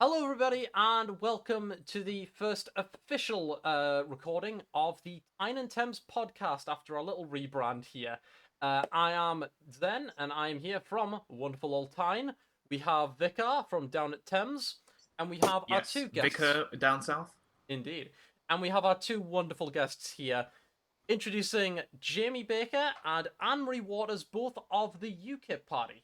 Hello, everybody, and welcome to the first official recording of the Tyne and Thames podcast after a little rebrand here. I am Zen, and I am here from wonderful old Tyne. We have Vicar from down at Thames, and we have our two guests. Vicar down south. Indeed. And we have our two wonderful guests here, introducing Jaime Baker and Anne-Marie Waters, both of the UKIP party.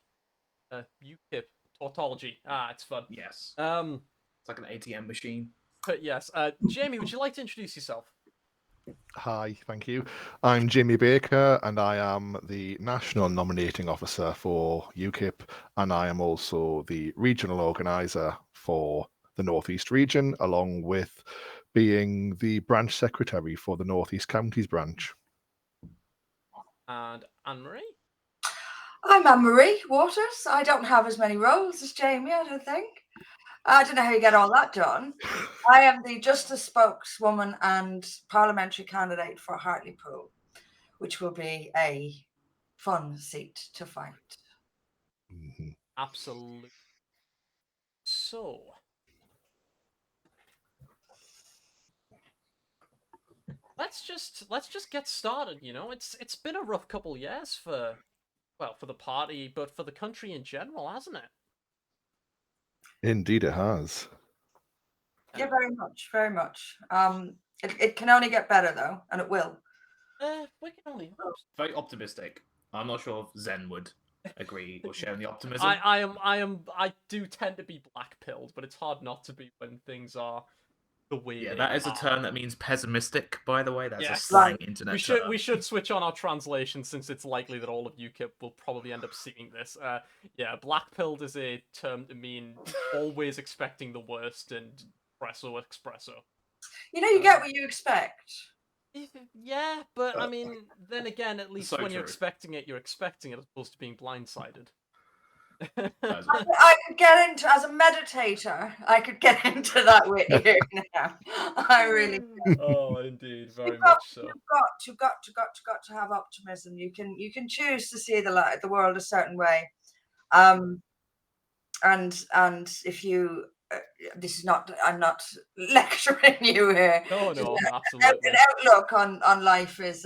UKIP. Tautology. It's fun. Yes. It's like an ATM machine. But yes, Jaime, would you like to introduce yourself? Hi, thank you. I'm Jaime Baker, and I am the National Nominating Officer for UKIP, and I am also the Regional Organiser for the North East region, along with being the Branch Secretary for the North East Counties branch. And Anne-Marie? I'm Anne-Marie Waters. I don't have as many roles as Jaime, I don't think. I don't know how you get all that done. I am the Justice spokeswoman and parliamentary candidate for Hartlepool, which will be a fun seat to fight. Mm-hmm. Absolutely. So, let's just get started. You know, it's been a rough couple of years for the party, but for the country in general, hasn't it? Indeed, it has. Yeah, very much, very much. It can only get better though, and it will. We can only hope. Very optimistic. I'm not sure if Zen would agree or share in the optimism. I do tend to be black-pilled, but it's hard not to be when things are the way. Yeah, that is a term that means pessimistic, by the way. That's Yes. a slang internet term. We should switch on our translation, since it's likely that all of UKIP will probably end up seeing this. Black-pilled is a term to mean always expecting the worst and espresso. You know, you get what you expect. Yeah, but I mean, then again, at least So when you're true. expecting it, as opposed to being blindsided. I could get into, as a meditator, I could get into that with you now. I really can. Oh, indeed, very much so. You've got to have optimism. You can choose to see the world a certain way, and if you, this is not, I'm not lecturing you here. No, absolutely. An outlook on life is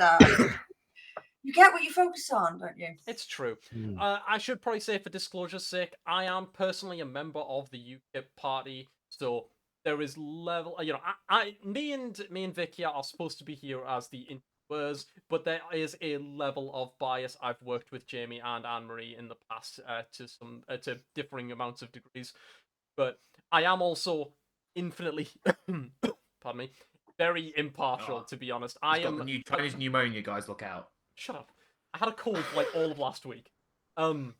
you get what you focus on, don't you? It's true. I should probably say, for disclosure's sake, I am personally a member of the UKIP party, so there is level. You know, me and Vicky are supposed to be here as the interviewers, but there is a level of bias. I've worked with Jaime and Anne-Marie in the past to differing amounts of degrees, but I am also infinitely, pardon me, very impartial. To be honest, I am. The new Chinese pneumonia, guys. Look out. Shut up. I had a cold like all of last week. I am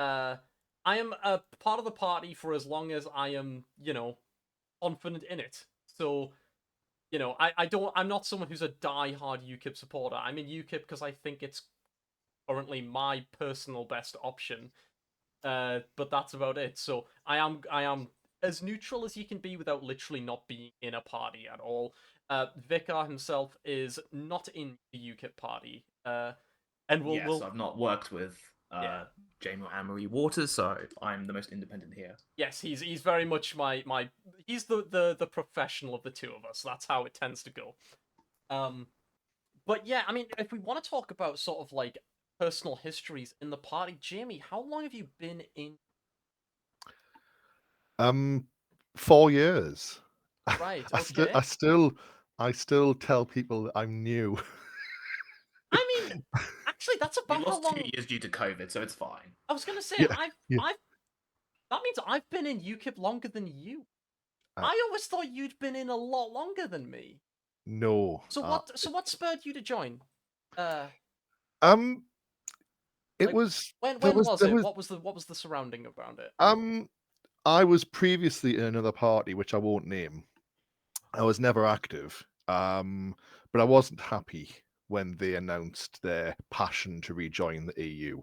a part of the party for as long as I am, confident in it. So, I'm not someone who's a die-hard UKIP supporter. I'm in UKIP because I think it's currently my personal best option. But that's about it. So I am as neutral as you can be without literally not being in a party at all. Vicar himself is not in the UKIP party. And I've not worked with Jaime or Anne-Marie Waters, so I'm the most independent here. Yes, he's very much my he's the professional of the two of us. That's how it tends to go. But yeah, I mean, if we want to talk about sort of like personal histories in the party, Jaime, how long have you been in? 4 years. Right. Okay. I still tell people that I'm new. I mean, actually, that's about how long. 2 years due to COVID, so it's fine. I was gonna say, Yeah. That means I've been in UKIP longer than you. I always thought you'd been in a lot longer than me. No. So what spurred you to join? It was. When was it? What was the surrounding around it? I was previously in another party, which I won't name. I was never active, but I wasn't happy when they announced their passion to rejoin the EU,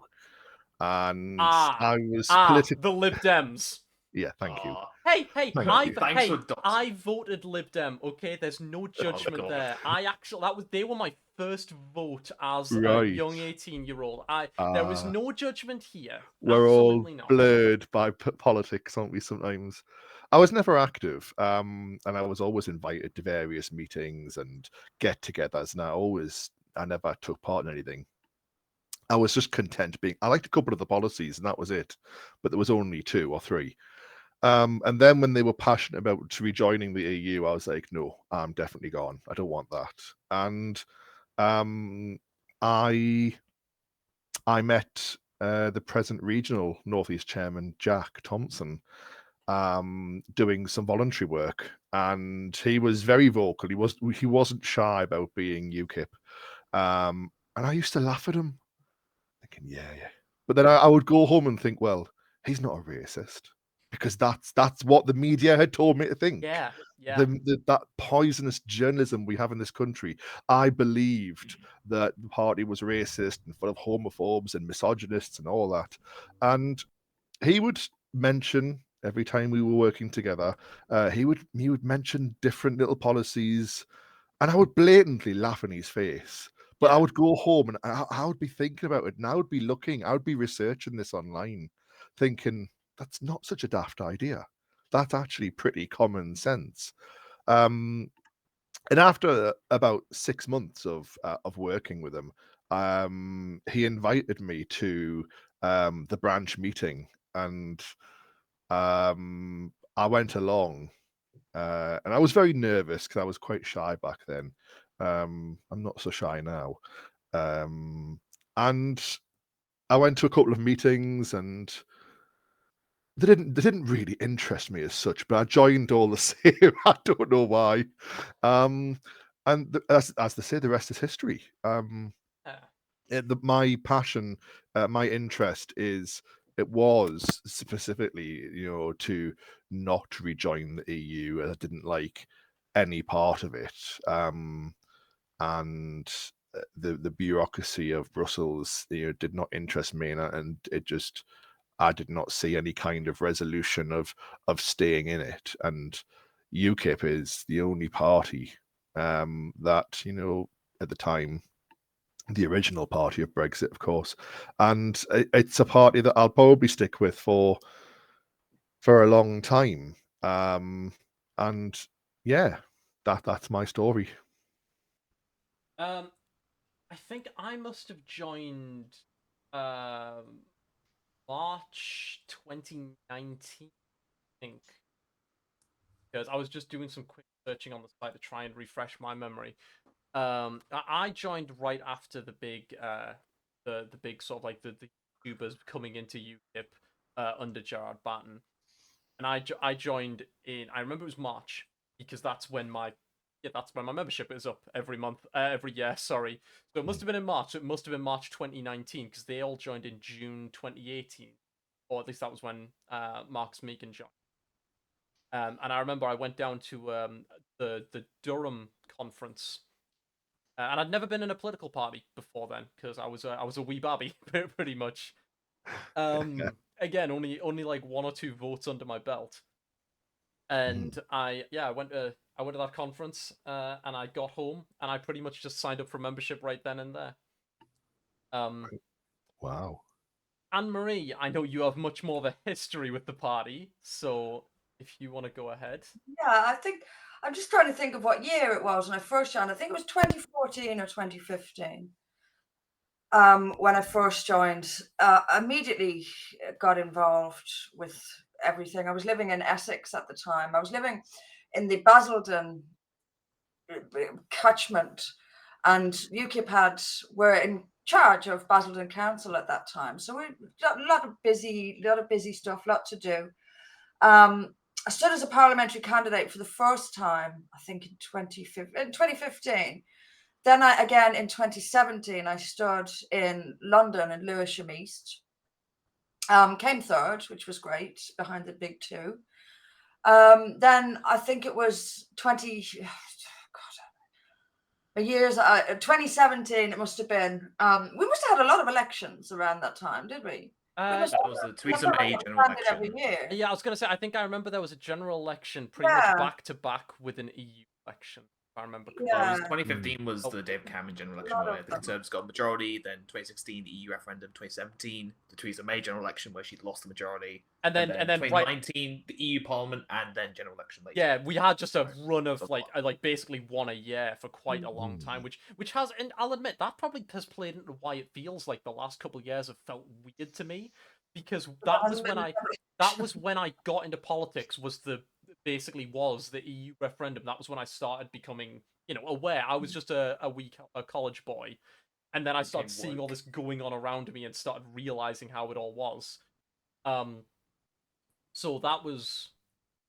and I was the Lib Dems. Yeah, thank you. Hey, Thank you. Thanks for doxing. I voted Lib Dem. Okay, there's no judgment God. there. They were my first vote as a Right. young 18-year-old. There was Ah. no judgment here. We're all Absolutely not. blurred by politics, aren't we? Sometimes. I was never active, and I was always invited to various meetings and get-togethers, and I never took part in anything. I was just content being. I liked a couple of the policies, and that was it. But there was only 2 or 3. And then when they were passionate about rejoining the EU, I was like, no, I'm definitely gone. I don't want that. And I met the present regional Northeast chairman, Jack Thompson, doing some voluntary work, and he was very vocal. He wasn't shy about being UKIP, and I used to laugh at him, thinking, yeah. But then I would go home and think, well, he's not a racist, because that's what the media had told me to think. Yeah. That poisonous journalism we have in this country. I believed that the party was racist and full of homophobes and misogynists and all that. And he would mention every time we were working together, he would mention different little policies, and I would blatantly laugh in his face. But I would go home and I would be thinking about it, and I would be researching this online, thinking that's not such a daft idea. That's actually pretty common sense. And after about 6 months of working with him, he invited me to the branch meeting, and I went along, and I was very nervous because I was quite shy back then. I'm not so shy now. And I went to a couple of meetings, and they didn't really interest me as such, but I joined all the same. I don't know why. And as they say, the rest is history. My passion, my interest it was specifically, to not rejoin the EU. I didn't like any part of it, and the bureaucracy of Brussels, did not interest me, and it just. I did not see any kind of resolution of staying in it, and UKIP is the only party that at the time, the original party of Brexit, of course, and it's a party that I'll probably stick with for a long time. And yeah, that's my story. I think I must have joined March 2019, I think, because I was just doing some quick searching on the site to try and refresh my memory. I joined right after the big sort of like the YouTubers coming into UKIP under Gerard Batten, and I joined in. I remember it was March, because that's when my membership is up every year. Sorry, so it must have been in March. It must have been March 2019, because they all joined in June 2018, or at least that was when Marcus Meegan joined. And I remember I went down to the Durham conference. And I'd never been in a political party before then, because I was a wee babby, pretty much. Again, only like 1 or 2 votes under my belt, and I went to that conference, and I got home, and I pretty much just signed up for membership right then and there. Wow. Anne-Marie, I know you have much more of a history with the party, so if you want to go ahead. Yeah, I think I'm just trying to think of what year it was when I first joined. I think it was 2014 or 2015. When I first joined, immediately got involved with everything. I was living in Essex at the time. I was living in the Basildon catchment, and UKIP were in charge of Basildon Council at that time. So we got a lot of busy stuff, lot to do. I stood as a parliamentary candidate for the first time, I think in 2015. Then again in 2017, I stood in London in Lewisham East. Came third, which was great, behind the big 2. Then I think it was 2017, it must have been. We must have had a lot of elections around that time, did we? That was the Theresa May general every election. year. Yeah, I was going to say, I think I remember there was a general election pretty Yeah. much back to back with an EU election, if I remember correctly. Well, it was Yeah. 2015 was Oh. the David Cameron general A election lot where of the them. Conservatives got a majority, then 2016 the EU referendum, 2017 the Theresa May general election where she'd lost the majority, And then 2019 the EU Parliament, and then general election later. Yeah, we had just a Right. run of That's a lot. like basically one a year for quite a long time, which has, and I'll admit that probably has played into why it feels like the last couple of years have felt weird to me, because that was when I got into politics, was the EU referendum. That was when I started becoming, aware. I was just a college boy, and then I started seeing all this going on around me and started realizing how it all was. So that was.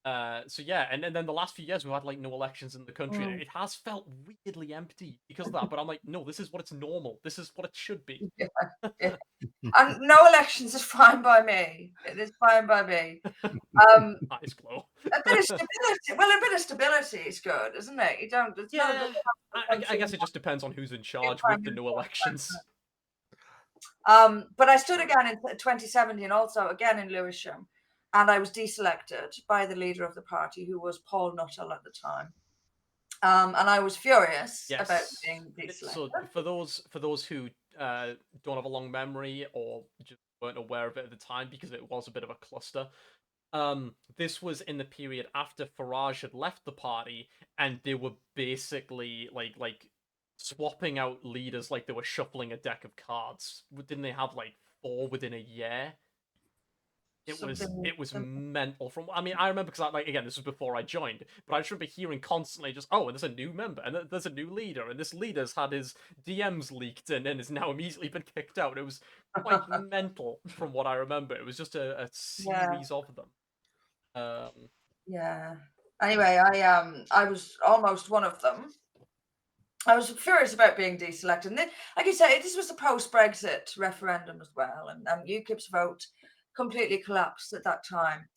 So yeah, and then the last few years we've had like no elections in the country, and it has felt weirdly empty because of that. But I'm like, no, this is what it's normal. This is what it should be. Yeah. And no elections is fine by me. It is fine by me. Eyes glow. A bit of stability. Well, a bit of stability is good, isn't it? You don't. It's not Yeah, I guess it just depends on who's in charge with the no elections. But I stood again in 2017, also again in Lewisham, and I was deselected by the leader of the party, who was Paul Nuttall at the time. And I was furious about being deselected. So for those who don't have a long memory or just weren't aware of it at the time, because it was a bit of a cluster, this was in the period after Farage had left the party, and they were basically like swapping out leaders like they were shuffling a deck of cards. Didn't they have like 4 within a year? It was mental. I remember because again, this was before I joined, but I just remember hearing constantly just, oh, and there's a new member, and there's a new leader, and this leader's had his DMs leaked in and has now immediately been kicked out. It was quite mental from what I remember. It was just a series of them. Yeah. Anyway, I was almost one of them. I was furious about being deselected. And then, like you say, this was a post-Brexit referendum as well, and UKIP's vote completely collapsed at that time.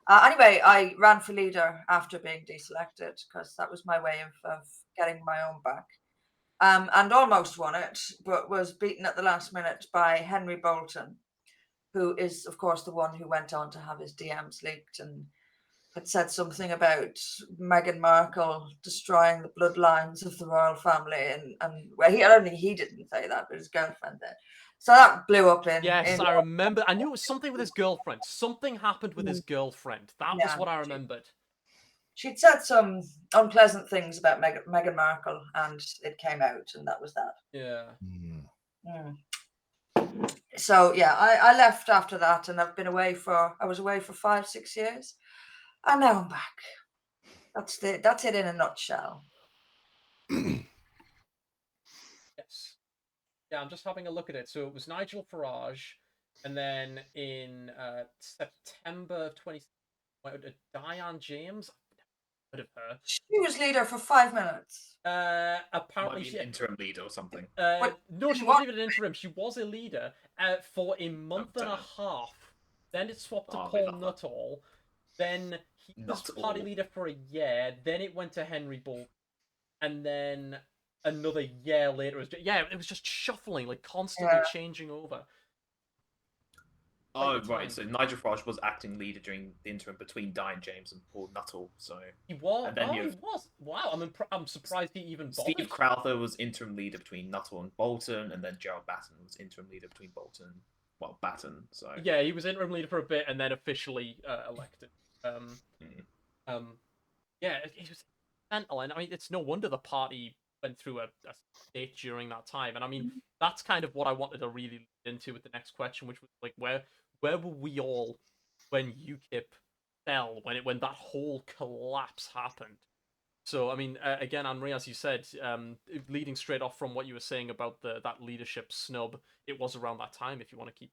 Anyway, I ran for leader after being deselected because that was my way of getting my own back, and almost won it, but was beaten at the last minute by Henry Bolton, who is, of course, the one who went on to have his DMs leaked and had said something about Meghan Markle destroying the bloodlines of the royal family, and well, I don't think he didn't say that, but his girlfriend did. So that blew up in. Yes, I remember. I knew it was something with his girlfriend. Something happened with his girlfriend. That was what I remembered. She'd said some unpleasant things about Meghan Markle, and it came out, and that was that. Yeah. So yeah, I left after that, and I was away for 5-6 years, and now I'm back. That's it in a nutshell. Yes. Yeah, I'm just having a look at it. So it was Nigel Farage, and then in September of 2016, Diane James. I've never heard of her. She was leader for 5 minutes. Might Apparently be she an interim leader or something. No, she wasn't even an interim. She was a leader for a month and a half. Then it swapped to Paul Nuttall. Then he was party leader for a year. Then it went to Henry Bolton, and then another year later, it was just shuffling, like constantly changing over. Oh, right. So Nigel Farage was acting leader during the interim between Diane James and Paul Nuttall. So he was. And then he was. Wow, I'm surprised he even bothered. Steve Crowther was interim leader between Nuttall and Bolton, and then Gerald Batten was interim leader between Bolton. Well, Batten. So yeah, he was interim leader for a bit, and then officially elected. Yeah, it was mental, and I mean, it's no wonder the party went through a state during that time, and I mean, that's kind of what I wanted to really lead into with the next question, which was like, where were we all when UKIP fell, when that whole collapse happened? So, I mean, again, Anne-Marie, as you said, leading straight off from what you were saying about that leadership snub, it was around that time, if you want to keep.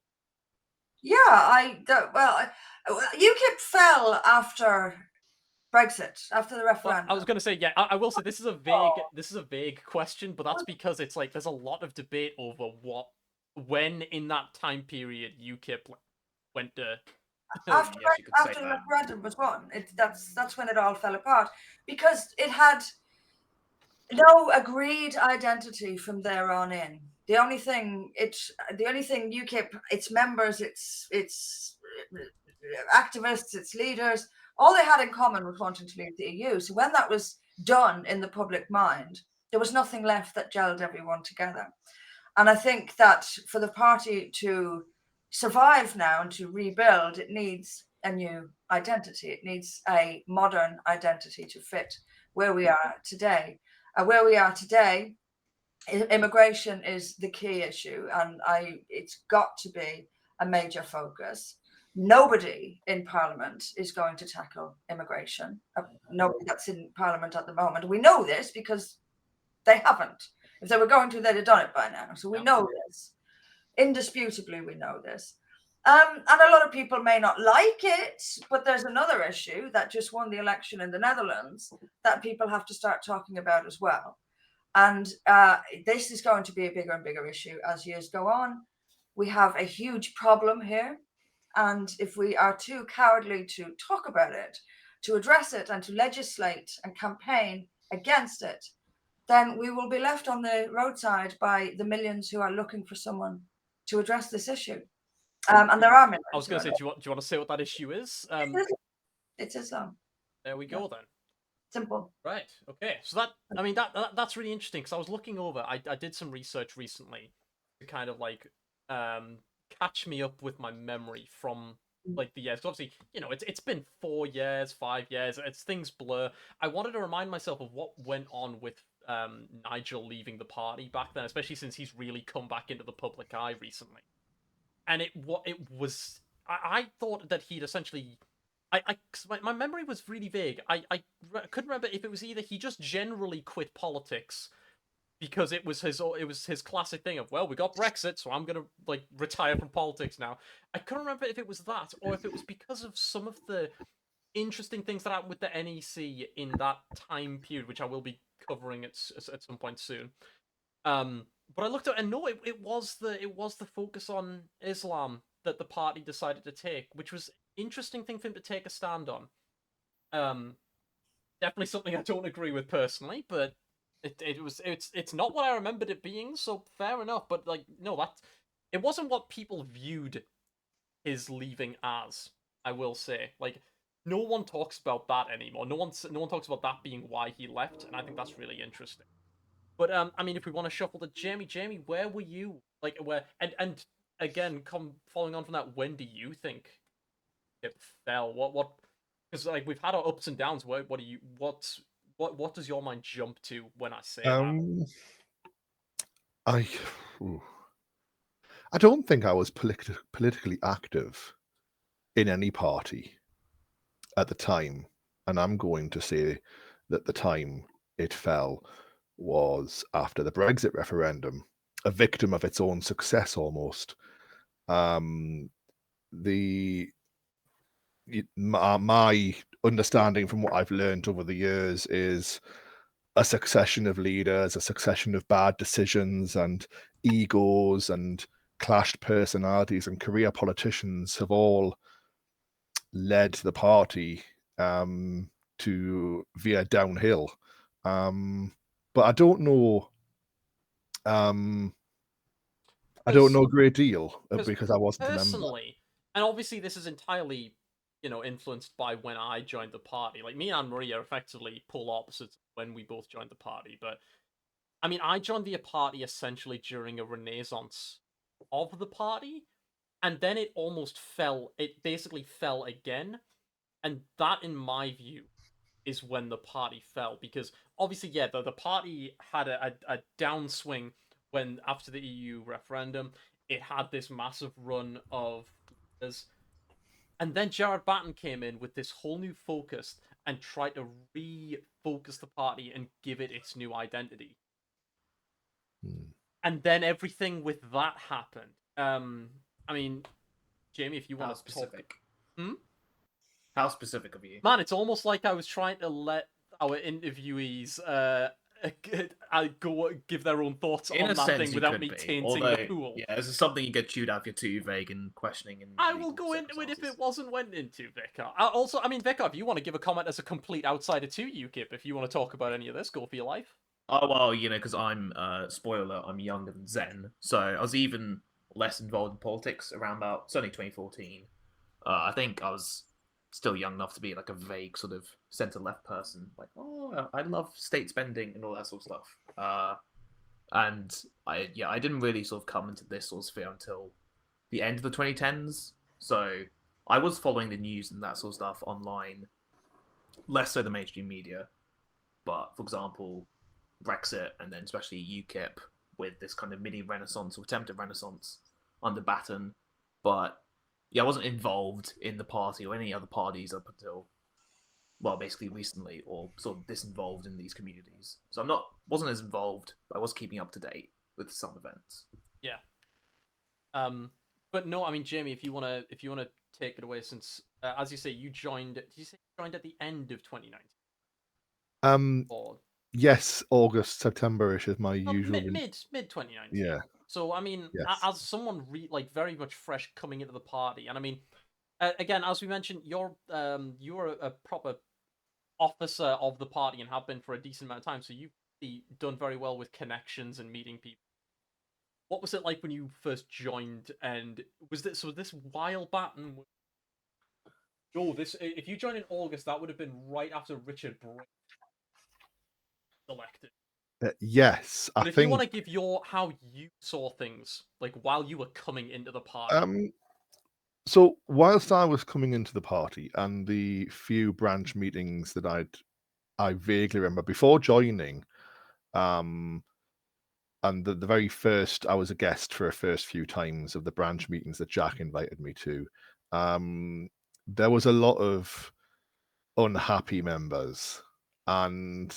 Yeah, UKIP fell after Brexit, after the referendum. Well, I was going to say, yeah, I will say this is a vague question, but that's because it's like there's a lot of debate over when in that time period UKIP went to. After the referendum was won, that's when it all fell apart, because it had no agreed identity from there on in. The only thing UKIP, its members, its activists, its leaders, all they had in common was wanting to leave the EU. So when that was done in the public mind, there was nothing left that gelled everyone together. And I think that for the party to survive now and to rebuild, it needs a new identity. It needs a modern identity to fit where we are today. Where we are today, immigration is the key issue, and it's got to be a major focus. Nobody in Parliament is going to tackle immigration. Nobody that's in Parliament at the moment. We know this because they haven't. If they were going to, they'd have done it by now. So we know this. Indisputably, we know this. And a lot of people may not like it, but there's another issue that just won the election in the Netherlands that people have to start talking about as well. And this is going to be a bigger and bigger issue as years go on. We have a huge problem here. And if we are too cowardly to talk about it, to address it, and to legislate and campaign against it, then we will be left on the roadside by the millions who are looking for someone to address this issue. And there are millions. I was going to say, do you want to say what that issue is? It's Islam. There we go then. Simple. Right. Okay. So that's really interesting because I was looking over. I did some research recently to kind of like catch me up with my memory from like the years. 'Cause obviously, it's been 4 years, 5 years. Things blur. I wanted to remind myself of what went on with Nigel leaving the party back then, especially since he's really come back into the public eye recently. And it was. I thought that he'd essentially. My memory was really vague. I couldn't remember if it was either he just generally quit politics because it was his classic thing of, well, we got Brexit, so I'm gonna like retire from politics now. I couldn't remember if it was that or if it was because of some of the interesting things that happened with the NEC in that time period, which I will be covering at some point soon. But I looked at and no, it was the focus on Islam that the party decided to take, which was interesting thing for him to take a stand on. Definitely something I don't agree with personally, but it's not what I remembered it being, so fair enough. But like, no, it wasn't what people viewed his leaving as. I will say, like, no one talks about that anymore. No one talks about that being why he left, and I think that's really interesting. But I mean, if we want to shuffle to Jamie, where were you? Like, where and again, following on from that, when do you think it fell? What? Because like we've had our ups and downs. What does your mind jump to when I say that? I don't think I was politically active in any party at the time, and I'm going to say that the time it fell was after the Brexit referendum, a victim of its own success almost. My understanding from what I've learned over the years is a succession of leaders, a succession of bad decisions and egos and clashed personalities and career politicians have all led the party to veer downhill. But I don't know. I don't know a great deal because I wasn't personally, a member. And obviously this is entirely, influenced by when I joined the party. Like me and Anne-Marie are effectively polar opposites when we both joined the party. But I mean, I joined the party essentially during a renaissance of the party, and then it almost fell. It basically fell again, and that, in my view, is when the party fell, because obviously, yeah, the party had a downswing when after the EU referendum, it had this massive run of leaders, and then Jared Batten came in with this whole new focus and tried to refocus the party and give it its new identity. And then everything with that happened. I mean, Jamie, if you want to specific. Talk... How specific of you? Man, it's almost like I was trying to let our interviewees go give their own thoughts on that thing without me tainting the pool. Yeah, this is something you get chewed out if you're too vague and questioning. I will go into it if it wasn't went into, Vicar. Also, I mean, Vicar, if you want to give a comment as a complete outsider to UKIP, if you want to talk about any of this, go for your life. Oh well, because I'm spoiler, I'm younger than Zen, so I was even less involved in politics around about certainly 2014. I think I was still young enough to be like a vague sort of centre left person, like I love state spending and all that sort of stuff. And I didn't really sort of come into this sort of sphere until the end of the 2010s. So I was following the news and that sort of stuff online, less so the mainstream media. But for example, Brexit and then especially UKIP with this kind of mini renaissance or attempted renaissance under Batten. But yeah, I wasn't involved in the party or any other parties up until basically recently, or sort of disinvolved in these communities. So wasn't as involved, but I was keeping up to date with some events. Yeah. But no, I mean, Jamie, if you wanna take it away, since as you say, you joined. Did you say you joined at the end of 2019? Or Yes, August, September-ish is my well, usual. mid 2019. Yeah. So I mean, Yes. as someone like very much fresh coming into the party, and I mean, again, as we mentioned, you're a proper officer of the party and have been for a decent amount of time. So you've done very well with connections and meeting people. What was it like when you first joined? And was this while Batten? Oh, if you joined in August, that would have been right after Richard Brake elected. Yes, But I if think. you want to give how you saw things, like while you were coming into the party. So whilst I was coming into the party and the few branch meetings that I vaguely remember before joining, and the very first, I was a guest for a first few times of the branch meetings that Jack invited me to. There was a lot of unhappy members, and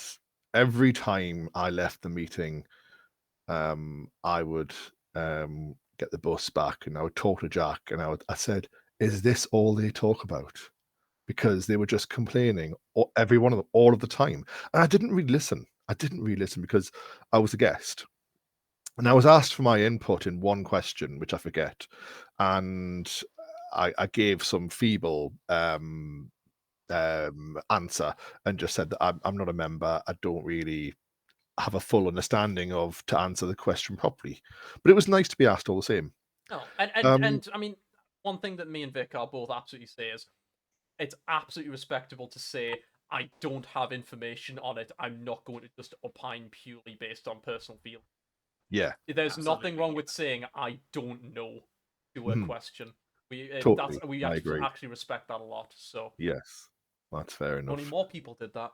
every time I left the meeting, I would get the bus back and I would talk to Jack, and I said, "Is this all they talk about?" Because they were just complaining, every one of them, all of the time, and I didn't really listen. I didn't really listen because I was a guest. And I was asked for my input in one question, which I forget, and I gave some feeble answer and just said that I'm not a member. I don't really have a full understanding of to answer the question properly. But it was nice to be asked all the same. No, and I mean, one thing that me and Vic are both absolutely say is it's absolutely respectable to say I don't have information on it. I'm not going to just opine purely based on personal feeling. Yeah, There's nothing wrong Absolutely, with saying I don't know to a question. We totally. we I agree. actually respect that a lot. So Yes, that's fair enough. only more people did that.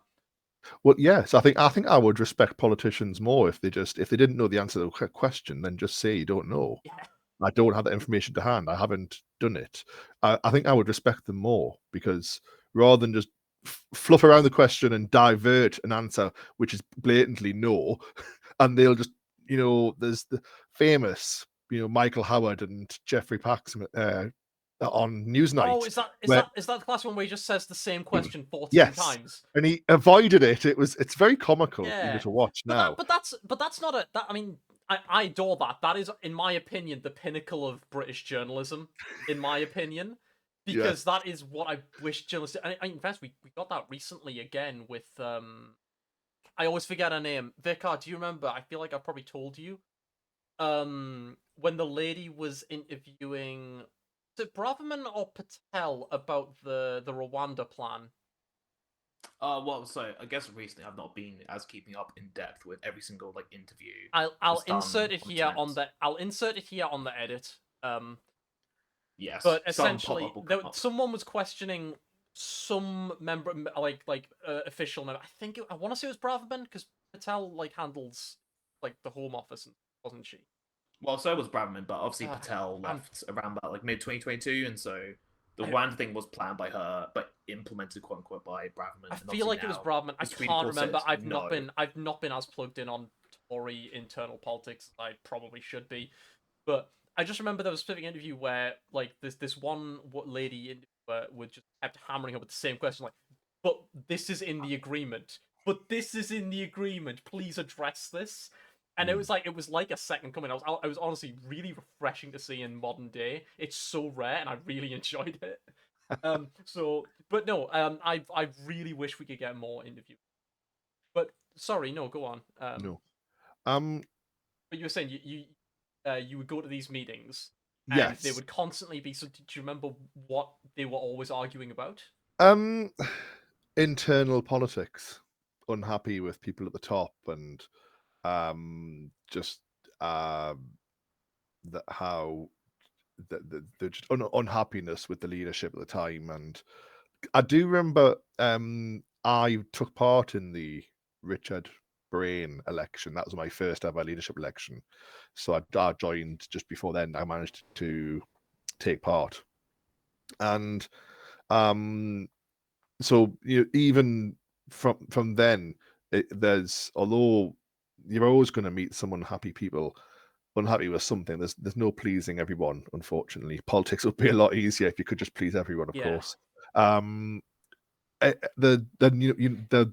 Well, yes, I think I would respect politicians more if they didn't know the answer to the question, then just say you don't know. Yeah. I don't have that information to hand. I haven't done it. I think I would respect them more because rather than just fluff around the question and divert an answer which is blatantly no, and they'll just there's the famous Michael Howard and Jeffrey Paxman on Newsnight. Oh, is that where- the class one where he just says the same question 14 Yes. times? And he avoided it. It's very comical Yeah. to watch now. But that's not a that. I mean, I adore that. That is, in my opinion, the pinnacle of British journalism. In my opinion, because that is what I wish journalists. In fact, we got that recently again with I always forget her name. Vicar, do you remember? I feel like I've probably told you. When the lady was interviewing, was it Braverman or Patel about the Rwanda plan? So I guess recently I've not been as keeping up in depth with every single interview. I'll insert it here on the edit. Yes, But some essentially, pop-up will come up. someone was questioning some member, official member. I want to say it was Braverman because Patel handles the Home Office, wasn't she? Well, so was Bradman, but obviously Patel left around about mid 2022, and so the Rwanda thing was planned by her, but implemented quote unquote by Braverman. I feel like it was Braverman. I can't remember. I've not been as plugged in on Tory internal politics as I probably should be, but I just remember there was a specific interview where this one lady would just kept hammering her with the same question, but this is in the agreement. But this is in the agreement. Please address this. And it was like a second coming. I was honestly really refreshing to see in modern day. It's so rare, and I really enjoyed it. But no, I really wish we could get more interviews. But sorry, no, go on. No. Um. But you were saying you would go to these meetings, and they Yes. would constantly be. So, did you remember what they were always arguing about? Um. Internal politics. Unhappy with people at the top, and just that how the just unhappiness with the leadership at the time. And I do remember I took part in the Richard Brain election. That was my first ever leadership election. So I joined just before then. I managed to take part. And so even from then, there's although you're always going to meet some unhappy people unhappy with something. There's no pleasing everyone, unfortunately. Politics would be a lot easier if you could just please everyone, of Yeah. course.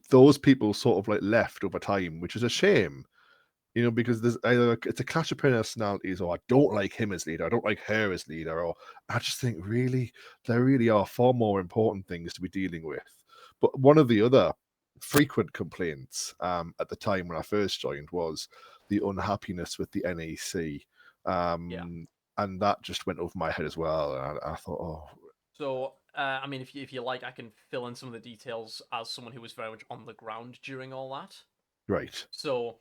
Those people sort of like left over time, which is a shame. Because there's either it's a clash of personalities, or I don't like him as leader, I don't like her as leader, or I just think really there really are far more important things to be dealing with. But one of the other frequent complaints at the time when I first joined was the unhappiness with the NEC, and that just went over my head as well. And I thought, oh, So, I mean, if you like, I can fill in some of the details as someone who was very much on the ground during all that. right, So,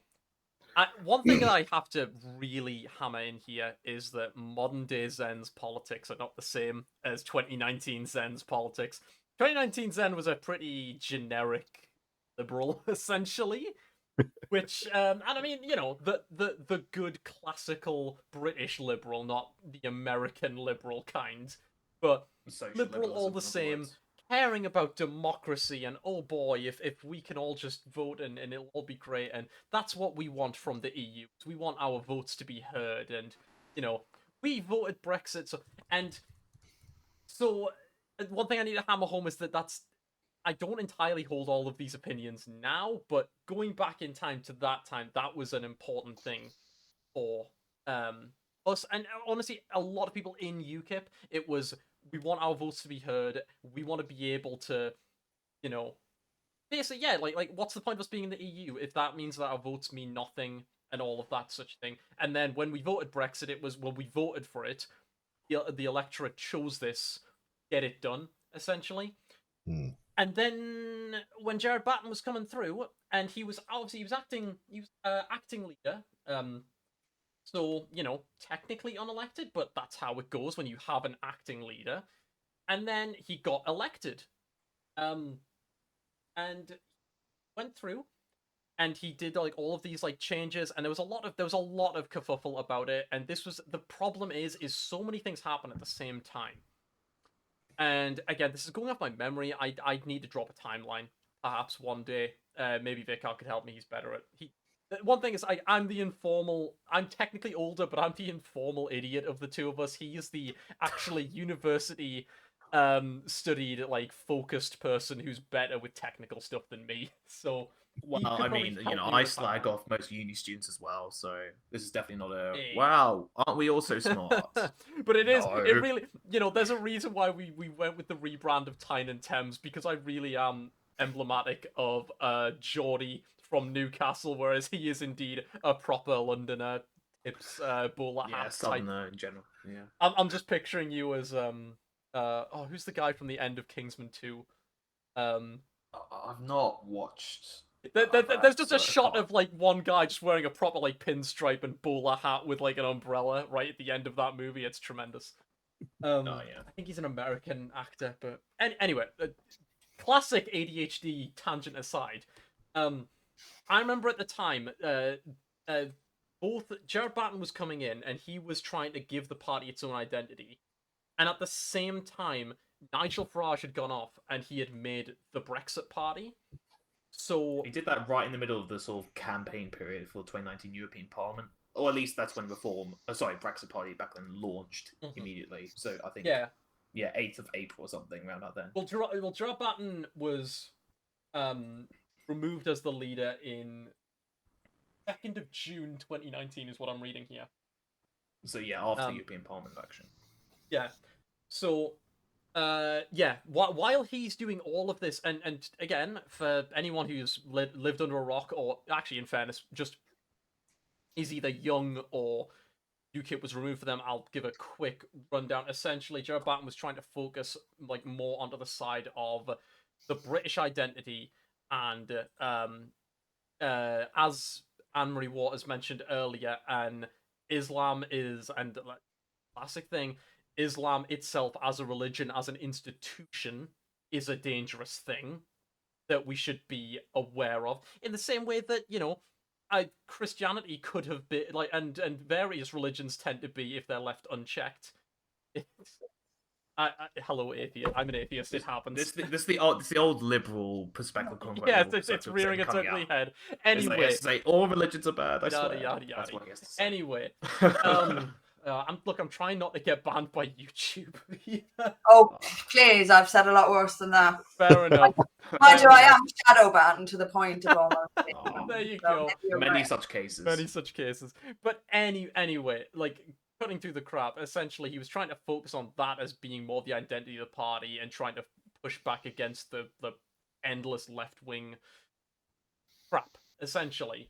one thing that I have to really hammer in here is that modern day Zen's politics are not the same as 2019 Zen's politics. 2019 Zen was a pretty generic liberal, essentially. Which, and I mean, the good classical British liberal, not the American liberal kind, but Social liberal all liberalism, the in other same, words. caring about democracy, and oh boy, if we can all just vote and it'll all be great, and that's what we want from the EU. We want our votes to be heard, and, we voted Brexit, so one thing I need to hammer home is that I don't entirely hold all of these opinions now, but going back in time to that time, that was an important thing for us. And honestly, a lot of people in UKIP, it was we want our votes to be heard. We want to be able to, you know, basically, yeah, like what's the point of us being in the EU if that means that our votes mean nothing and all of that such thing. And then when we voted Brexit, it was well, we voted for it. The electorate chose this, get it done, essentially. Hmm. And then when Jared Batten was coming through, and he was acting leader. So technically unelected, but that's how it goes when you have an acting leader. And then he got elected, and went through, and he did like all of these like changes, and there was a lot of kerfuffle about it. And this was the problem is so many things happen at the same time. And again, this is going off my memory. I'd need to drop a timeline, perhaps one day. Maybe Vicar could help me. He's better at he. One thing is, I'm the informal. I'm technically older, but I'm the informal idiot of the two of us. He is the actually university studied like focused person who's better with technical stuff than me. So Well, he could I probably mean, help me I with a slag timeline. off most uni students as well, so this is definitely not a Hey. wow. Aren't we all so smart? But it is. No. It really. There's a reason why we went with the rebrand of Tyne and Thames, because I really am emblematic of Geordie from Newcastle, whereas he is indeed a proper Londoner, tips bowler Yeah, hat type. southerner in general. Yeah. I'm just picturing you as who's the guy from the end of Kingsman 2? I've not watched. There's just so a I shot can't- of like one guy just wearing a proper like pinstripe and bowler hat with like an umbrella right at the end of that movie. It's tremendous. Oh yeah. I think he's an American actor, but anyway, classic ADHD tangent aside. I remember at the time, both Jared Batten was coming in and he was trying to give the party its own identity, and at the same time, Nigel Farage had gone off and he had made the Brexit Party. So He did that right in the middle of the sort of campaign period for the 2019 European Parliament, or at least that's when Brexit Party back then launched immediately. So I think yeah, 8th of April or something around that then. well, Gerard Batten was removed as the leader in 2nd of June 2019 is what I'm reading here. So yeah, after the European Parliament election. Yeah. So Yeah. While he's doing all of this, and again, for anyone who's lived under a rock, or actually, in fairness, just is either young or UKIP was removed for them, I'll give a quick rundown. Essentially, Jared Barton was trying to focus like more onto the side of the British identity, and as Anne-Marie Waters mentioned earlier, and Islam is, and like, classic thing, Islam itself as a religion, as an institution, is a dangerous thing that we should be aware of. In the same way that, Christianity could have been like, and various religions tend to be if they're left unchecked. Hello, atheist. I'm an atheist. It happens. This the old liberal perspective. Yes, it's rearing its ugly head. Anyway, it's like all religions are bad. I yada swear. yada yada. That's what he has to say. Anyway, I'm trying not to get banned by YouTube. Oh, please! I've said a lot worse than that. Fair enough. Mind you, I am shadow banned to the point of almost. There you go. Many such cases. Many such cases. But anyway, like, cutting through the crap, essentially he was trying to focus on that as being more the identity of the party and trying to push back against the endless left-wing crap, essentially.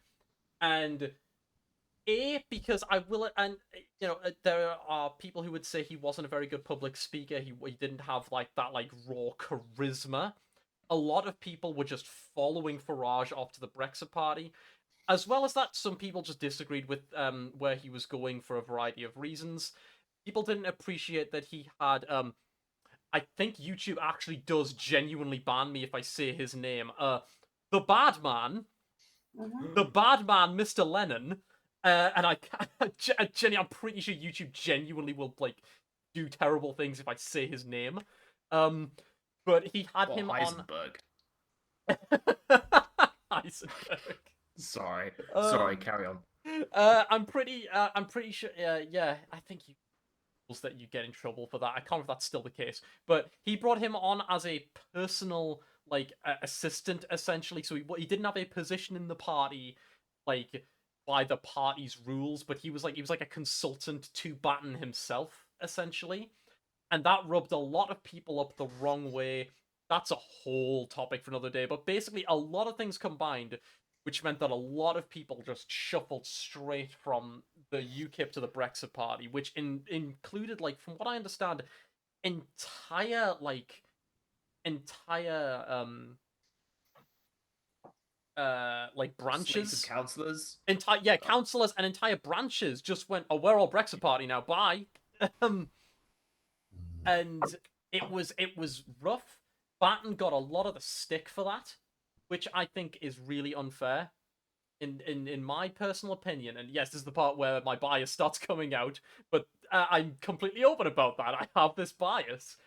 And because there are people who would say he wasn't a very good public speaker. He didn't have like that like raw charisma. A lot of people were just following Farage off to the Brexit Party. As well as that, some people just disagreed with where he was going for a variety of reasons. People didn't appreciate that he had I think YouTube actually does genuinely ban me if I say his name. The bad man, Mr. Lennon. And I'm pretty sure YouTube genuinely will like do terrible things if I say his name. But he had him Heisenberg. on Heisenberg. Sorry, carry on. I'm pretty sure. Yeah, I think that you get in trouble for that. I can't remember if that's still the case, but he brought him on as a personal like assistant, essentially. So he didn't have a position in the party, like by the party's rules, but he was like a consultant to Batten himself, essentially, and that rubbed a lot of people up the wrong way. That's a whole topic for another day, but basically a lot of things combined, which meant that a lot of people just shuffled straight from the UKIP to the Brexit Party, which included, like, from what I understand, entire branches, councillors, councillors and entire branches just went, oh, we're all Brexit Party now, bye. And it was rough. Batten got a lot of the stick for that, which I think is really unfair, in my personal opinion. And yes, this is the part where my bias starts coming out, but I'm completely open about that. I have this bias,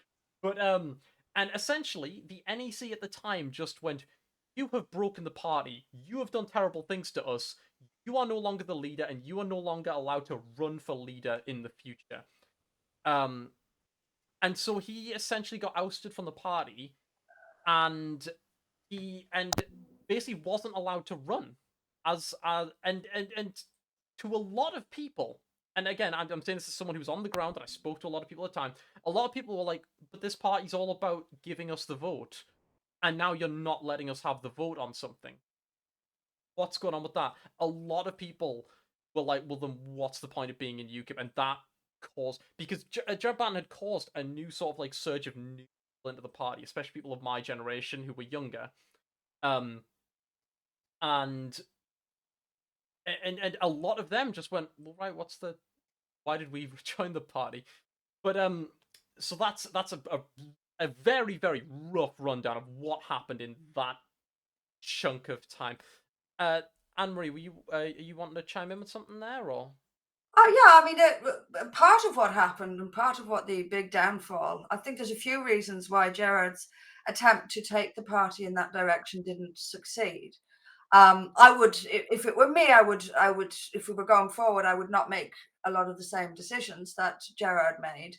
but and essentially the NEC at the time just went, you have broken the party. You have done terrible things to us. You are no longer the leader, and you are no longer allowed to run for leader in the future. And so he essentially got ousted from the party, and he basically wasn't allowed to run and to a lot of people. And again, I'm saying this as someone who was on the ground and I spoke to a lot of people at the time. A lot of people were like, but this party's all about giving us the vote, and now you're not letting us have the vote on something. What's going on with that? A lot of people were like, well, then what's the point of being in UKIP? And that caused, because Jared Batten had caused a new sort of like surge of new people into the party, especially people of my generation who were younger. And a lot of them just went, well, right, why did we join the party? But so that's a very, very rough rundown of what happened in that chunk of time. Anne-Marie, are you wanting to chime in with something there, or? Yeah, I mean, part of what happened and part of what the big downfall, I think there's a few reasons why Gerard's attempt to take the party in that direction didn't succeed. I would, if it were me, I would, if we were going forward, I would not make a lot of the same decisions that Gerard made.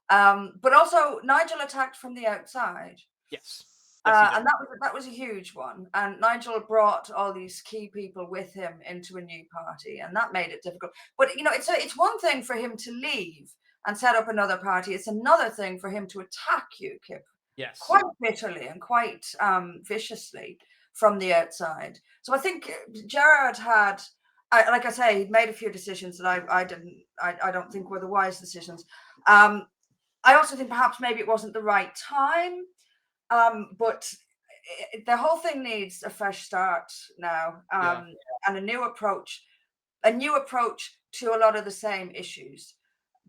But also, Nigel attacked from the outside. Yes. And that was a huge one. And Nigel brought all these key people with him into a new party, and that made it difficult. But it's one thing for him to leave and set up another party. It's another thing for him to attack UKIP Yes. quite bitterly and quite viciously from the outside. So I think Gerard had, like I say, he'd made a few decisions that I don't think were the wise decisions. I also think perhaps maybe it wasn't the right time, but the whole thing needs a fresh start now, and a new approach to a lot of the same issues,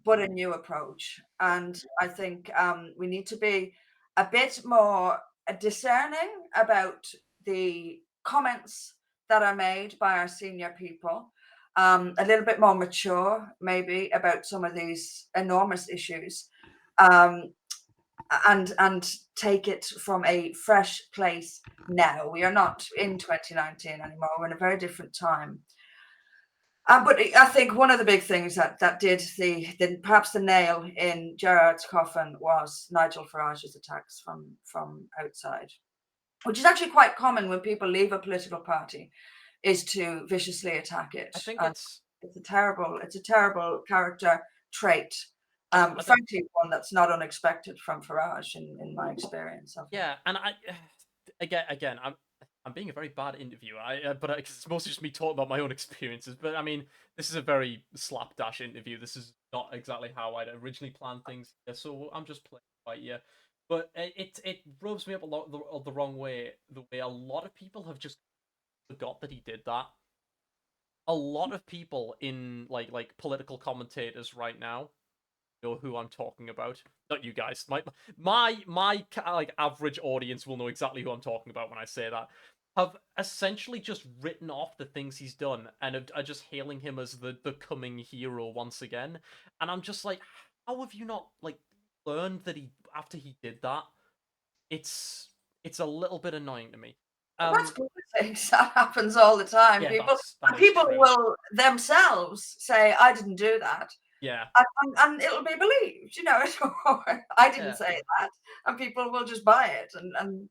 but a new approach. And I think we need to be a bit more discerning about the comments that are made by our senior people, a little bit more mature, maybe, about some of these enormous issues, and take it from a fresh place now. We are not in 2019 anymore. We're in a very different time. But I think one of the big things that did perhaps the nail in Gerard's coffin was Nigel Farage's attacks from outside, which is actually quite common when people leave a political party, is to viciously attack it. I think And it's a terrible character trait. Frankly, one that's not unexpected from Farage in my experience of him. Yeah, and again, I'm being a very bad interviewer. But it's mostly just me talking about my own experiences. But I mean, this is a very slapdash interview. This is not exactly how I'd originally planned things. So I'm just playing by ear. But it rubs me up a lot the wrong way. The way a lot of people have just forgot that he did that. A lot of people in like political commentators right now know who I'm talking about. Not you guys. My like average audience will know exactly who I'm talking about when I say that. Have essentially just written off the things he's done and are just hailing him as the coming hero once again. And I'm just like, how have you not like learned that after he did that? It's a little bit annoying to me. That's good things. That happens all the time. Yeah, people will themselves say, "I didn't do that." Yeah. And it'll be believed, I didn't say that, and people will just buy it and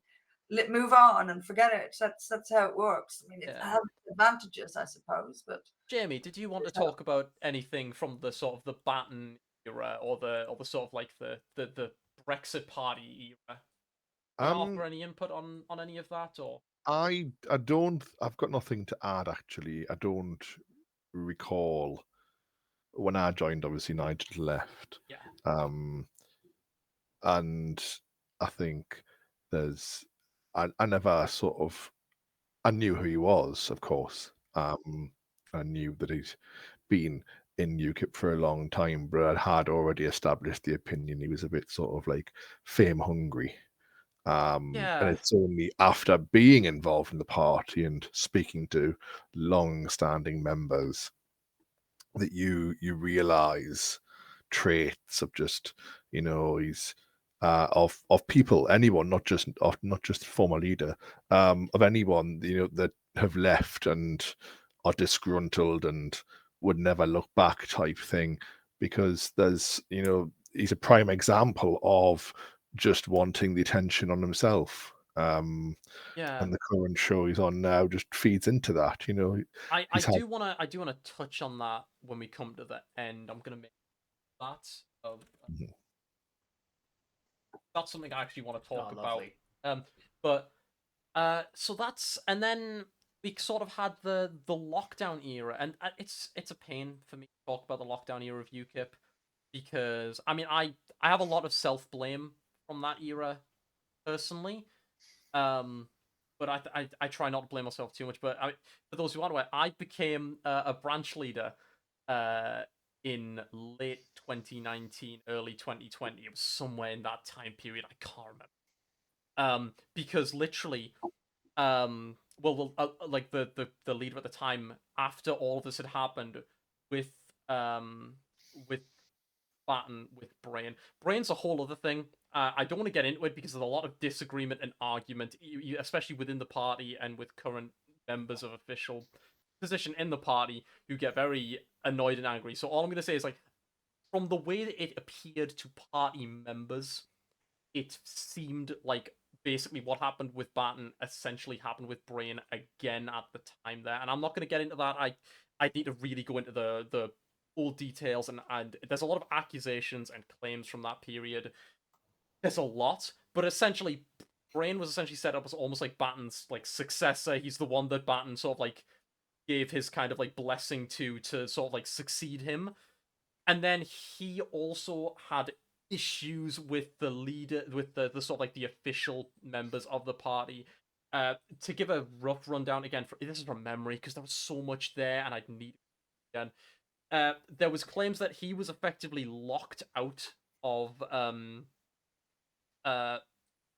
move on and forget it. That's how it works. I mean, it has advantages, I suppose. But Jaime, did you want to talk about anything from the sort of the Batten era or the sort of like the Brexit Party era? Do you offer any input on any of that, or? I don't. I've got nothing to add. Actually, I don't recall when I joined. Obviously, Nigel left. Yeah. And I think I never sort of. I knew who he was, of course. I knew that he's been in UKIP for a long time, but I had already established the opinion he was a bit sort of like fame hungry. And it's only after being involved in the party and speaking to long-standing members that you realize traits of just he's of people, anyone, not just former leader, of anyone that have left and are disgruntled and would never look back type thing, because there's he's a prime example of just wanting the attention on himself. And the current show he's on now just feeds into that. I do wanna touch on that when we come to the end. I'm gonna make that. That's something I actually want to talk about. But so that's, and then we sort of had the lockdown era, and it's a pain for me to talk about the lockdown era of UKIP, because I mean I have a lot of self-blame from that era personally. But I try not to blame myself too much. But for those who aren't aware, I became a branch leader in late 2019, early 2020. It was somewhere in that time period. I can't remember. Because literally, like the leader at the time, after all of this had happened, with Batten, with Brain's a whole other thing. I don't want to get into it because there's a lot of disagreement and argument, especially within the party and with current members of official position in the party who get very annoyed and angry. So all I'm going to say is, like, from the way that it appeared to party members, it seemed like basically what happened with Batten essentially happened with Brain again at the time there. And I'm not going to get into that. I need to really go into the full details, and there's a lot of accusations and claims from that period. There's a lot, but essentially, Brain was essentially set up as almost like Batten's like successor. He's the one that Batten sort of like gave his kind of like blessing to sort of like succeed him. And then he also had issues with the leader, with the sort of like the official members of the party. To give a rough rundown again, this is from memory because there was so much there, and I'd need it again. There was claims that he was effectively locked out of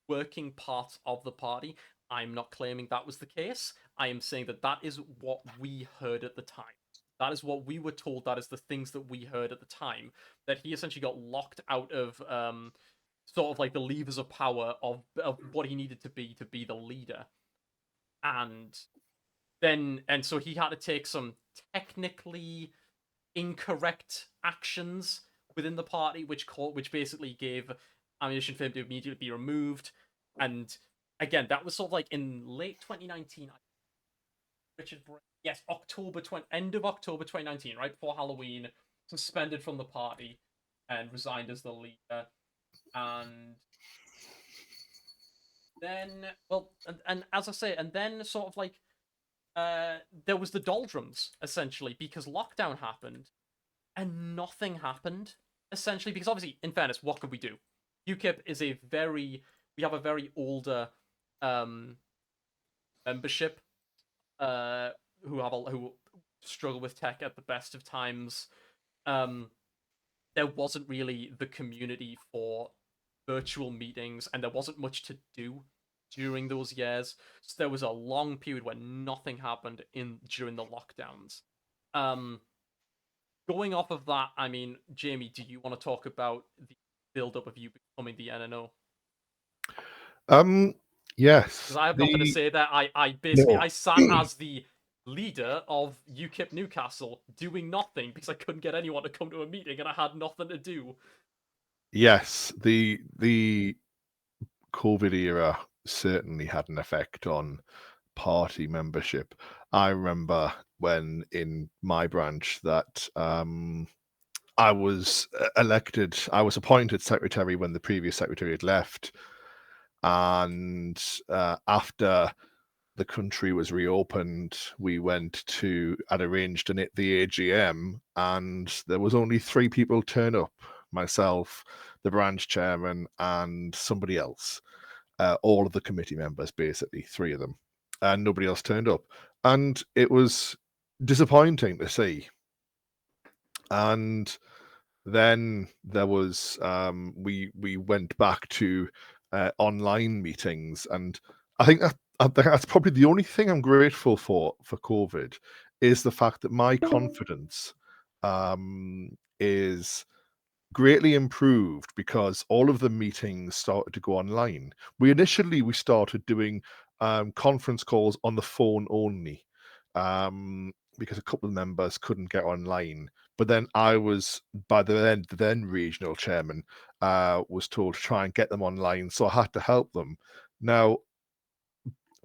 working parts of the party. I'm not claiming that was the case. I am saying that that is what we heard at the time. That is what we were told. That is the things that we heard at the time. That he essentially got locked out of sort of like the levers of power of what he needed to be the leader. And so he had to take some technically incorrect actions within the party, which basically gave ammunition for him to immediately be removed. And again, that was sort of like in late 2019. Yes, end of October 2019, right before Halloween, suspended from the party and resigned as the leader. And then, well, and as I say, and then sort of like there was the doldrums essentially because lockdown happened and nothing happened essentially because obviously, in fairness, what could we do? UKIP is we have a very older membership who struggle with tech at the best of times. There wasn't really the community for virtual meetings, and there wasn't much to do during those years. So there was a long period where nothing happened during the lockdowns. Going off of that, I mean, Jamie, do you want to talk about the build-up of you becoming the NNO? Yes. Because I have nothing to say there. I basically No. I sat as the leader of UKIP Newcastle doing nothing because I couldn't get anyone to come to a meeting and I had nothing to do. Yes, the COVID era certainly had an effect on party membership. I remember when in my branch that I was elected, I was appointed secretary when the previous secretary had left. And after the country was reopened, we had arranged the AGM, and there was only 3 people turn up: myself, the branch chairman, and somebody else. All of the committee members, basically 3 of them, and nobody else turned up. And it was disappointing to see. And then there was we went back to online meetings, and I think that's probably the only thing I'm grateful for COVID is the fact that my confidence is greatly improved because all of the meetings started to go online. We started doing conference calls on the phone only because a couple of members couldn't get online. But then I was, by the then regional chairman, was told to try and get them online, so I had to help them. Now,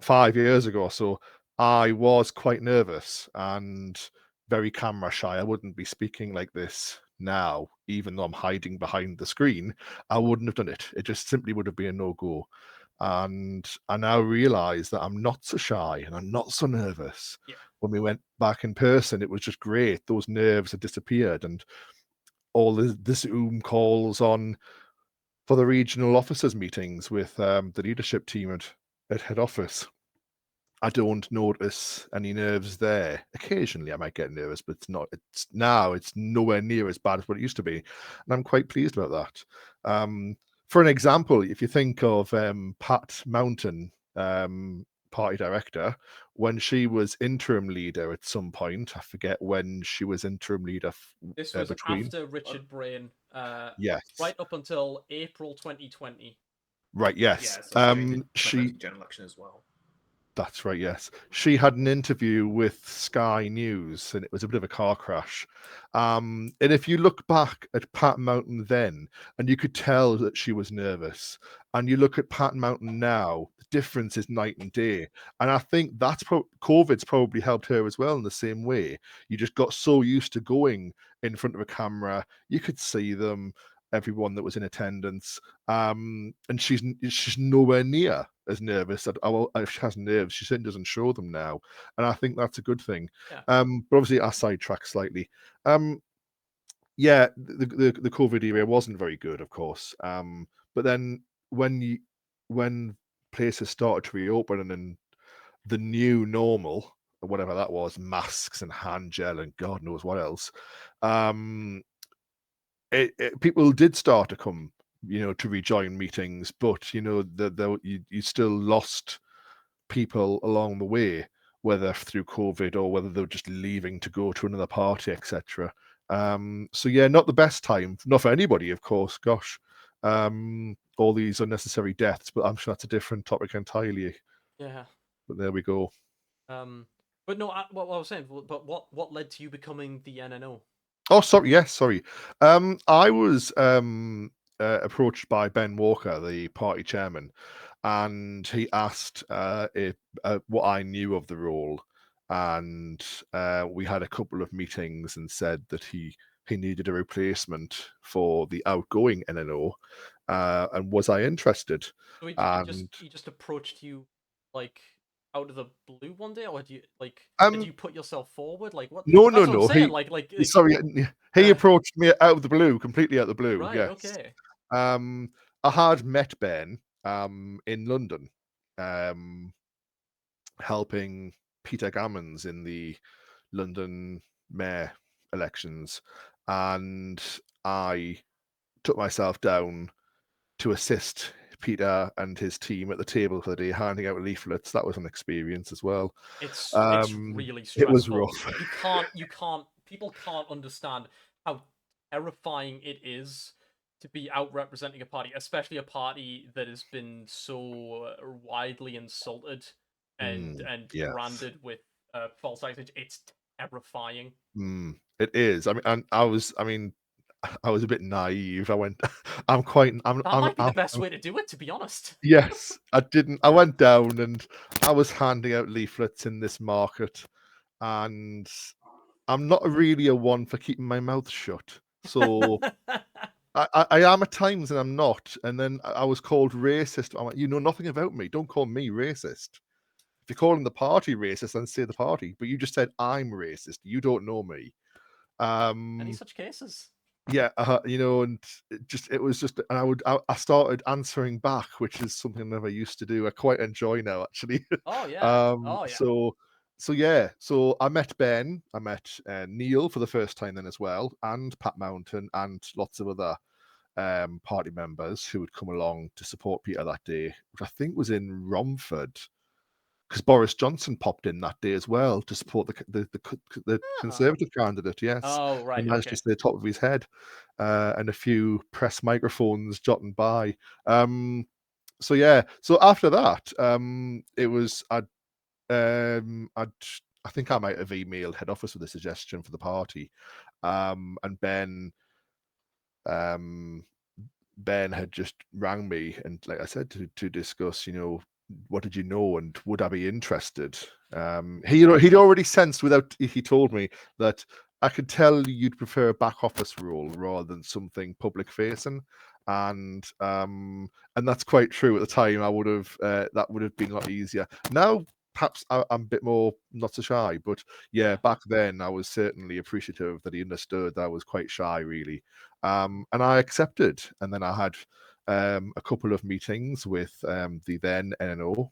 5 years ago or so, I was quite nervous and very camera shy. I wouldn't be speaking like this now, even though I'm hiding behind the screen. I wouldn't have done it. It just simply would have been a no-go. And I now realize that I'm not so shy and I'm not so nervous. Yeah. When we went back in person, it was just great. Those nerves had disappeared, and all the Zoom calls for the regional officers meetings with the leadership team at head office. I don't notice any nerves there. Occasionally I might get nervous, but it's nowhere near as bad as what it used to be. And I'm quite pleased about that. For an example, if you think of Pat Mountain, party director, when she was interim leader at some point, I forget when she was interim leader This was between. after Richard Brain, Yes. right up until April 2020. Right, yes. Yeah, so during the She general election as well. That's right, yes. She had an interview with Sky News, and it was a bit of a car crash. And if you look back at Pat Mountain then, and you could tell that she was nervous, and you look at Pat Mountain now, the difference is night and day. And I think that's COVID's probably helped her as well in the same way. You just got so used to going in front of a camera, you could see them, everyone that was in attendance. And she's nowhere near as nervous. If she has nerves, she certainly doesn't show them now, and I think that's a good thing. Yeah. But obviously, I sidetrack slightly. Yeah, the COVID era wasn't very good, of course. But then when places started to reopen and the new normal, or whatever that was, masks and hand gel and God knows what else, people did start to come, to rejoin meetings, but you still lost people along the way, whether through COVID or whether they were just leaving to go to another party, etc. So yeah, not the best time, not for anybody, of course. Gosh, all these unnecessary deaths, but I'm sure that's a different topic entirely. Yeah. But there we go. But no, what I was saying. But what led to you becoming the NNO? Oh, sorry. Yes, sorry. I was approached by Ben Walker, the party chairman, and he asked what I knew of the role, and we had a couple of meetings and said that he needed a replacement for the outgoing NNO, and was I interested? So And he just approached you like out of the blue one day, or did you put yourself forward? Like what? no, That's what I'm no. saying. Sorry, he approached me out of the blue, completely out of the blue. Right. Yes. Okay. I had met Ben in London, helping Peter Gammons in the London mayor elections, and I took myself down to assist Peter and his team at the table for the day, handing out leaflets. That was an experience as well. It's really It was stressful. rough. People can't understand how terrifying it is to be out representing a party, especially a party that has been so widely insulted and Yes. branded with false accusations. It's terrifying. It is. I mean, and I was a bit naive. I went. That might be the best way to do it, to be honest. Yes, I didn't. I went down and I was handing out leaflets in this market, and I'm not really a one for keeping my mouth shut. So I am at times and I'm not. And then I was called racist. I'm like, you know nothing about me. Don't call me racist. If you're calling the party racist, then say the party. But you just said I'm racist. You don't know me. Any such cases? Yeah, and it was just, and I started answering back, which is something I never used to do. I quite enjoy now, actually. Oh yeah. Oh yeah. So yeah, so I met Ben, I met Neil for the first time then as well, and Pat Mountain, and lots of other party members who would come along to support Peter that day, which I think was in Romford, because Boris Johnson popped in that day as well to support the Conservative candidate. Yes, Oh right. and managed Okay. to stay top of his head, and a few press microphones jotting by. So yeah, so after that, it was I think I might have emailed head office with a suggestion for the party, and um, Ben had just rang me and, like I said, to discuss, what did you know and would I be interested? He'd already sensed he told me that I could tell you'd prefer a back office role rather than something public facing, and that's quite true. At the time, I would have that would have been a lot easier. Now, perhaps I'm a bit more not so shy, but yeah, back then I was certainly appreciative that he understood that I was quite shy, really. And I accepted, and then I had a couple of meetings with the then NNO,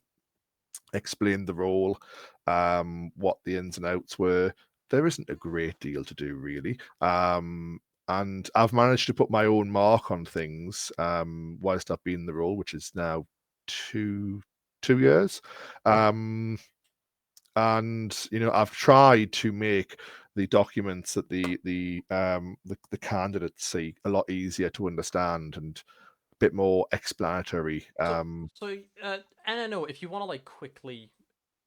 explained the role, what the ins and outs were. There isn't a great deal to do, really. And I've managed to put my own mark on things whilst I've been in the role, which is now two years. And I've tried to make the documents that the candidates see a lot easier to understand and a bit more explanatory. So NNO, if you want to quickly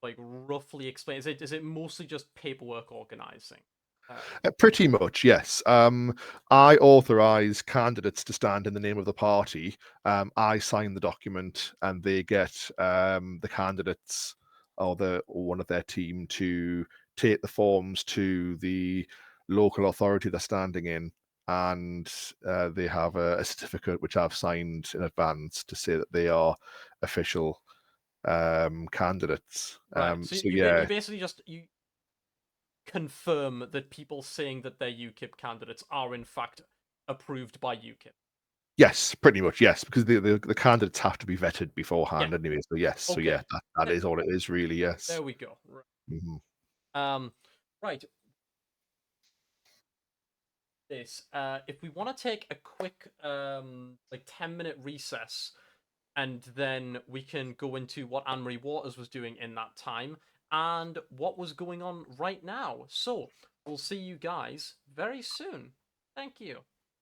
like roughly explain? Is it mostly just paperwork organizing? Pretty much, yes. I authorize candidates to stand in the name of the party. I sign the document, and they get the candidates or one of their team to take the forms to the local authority they're standing in, and they have a certificate which I've signed in advance to say that they are official candidates. Right. So So you yeah, you basically just you confirm that people saying that they're UKIP candidates are in fact approved by UKIP. yes, pretty much, yes, because the candidates have to be vetted beforehand Yeah. anyway. So yes, so yeah, Okay. that is all it is really. Yes. There we go. Right. Mhm. Right. This. If we want to take a quick like 10-minute recess, and then we can go into what Anne-Marie Waters was doing in that time and what was going on right now. So we'll see you guys very soon. Thank you.